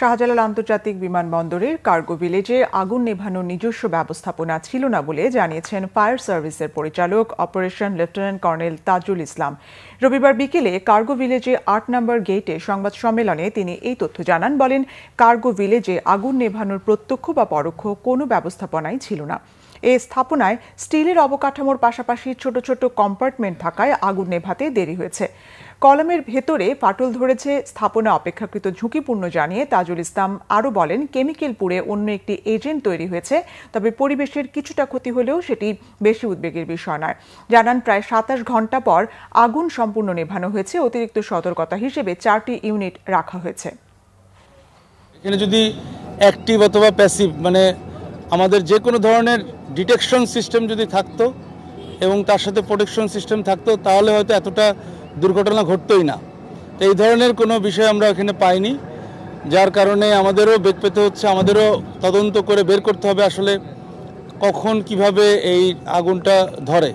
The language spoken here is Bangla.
শাহজালাল আন্তর্জাতিক বিমানবন্দরের কার্গো ভিলেজে আগুন নেভানোর নিজস্ব ব্যবস্থাপনা ছিল না বলে জানিয়েছেন ফায়ার সার্ভিসের পরিচালক operation lieutenant colonel Tajul Islam. রবিবার বিকেলে কার্গো ভিলেজে ৮ নম্বর গেটে সংবাদ সম্মেলনে তিনি এই তথ্য জানান। বলেন, কার্গো ভিলেজে আগুন নেভানোর প্রত্যক্ষ বা পরোক্ষ কোনো ব্যবস্থাপনাই ছিল না। এই স্থাপনায় স্টিলের অবকাঠামোর পাশাপাশি ছোট ছোট কম্পার্টমেন্ট থাকায় আগুন নেভাতে দেরি হয়েছে। কলামের ভেতরে ফাটল ধরেছে, স্থাপনা অপেক্ষাকৃত ঝুঁকিপূর্ণ জানিয়ে তাজুল ইসলাম আরও বলেন, কেমিক্যাল পুড়ে অন্য একটি এজেন্ট তৈরি হয়েছে, তবে পরিবেশের কিছুটা ক্ষতি হলেও সেটি বেশি উদ্বেগের বিষয় নয়। জানান, প্রায় ২৭ ঘণ্টা পর আগুন সম্পূর্ণ নেভানো হয়েছে। অতিরিক্ত সতর্কতা হিসেবে 4টি ইউনিট রাখা হয়েছে। এখানে যদি অ্যাক্টিভ অথবা প্যাসিভ মানে আমাদের যে কোনো ধরনের ডিটেকশন সিস্টেম যদি থাকতো এবং তার সাথে প্রোটেকশন সিস্টেম থাকতো তাহলে হয়তো এতটা দুর্ঘটনা ঘটতোই না। তো এই ধরনের কোনো বিষয় আমরা এখানে পাইনি, যার কারণে আমাদেরও বেগ পেতে হচ্ছে। আমাদেরও তদন্ত করে বের করতে হবে আসলে কখন কিভাবে এই আগুনটা ধরে।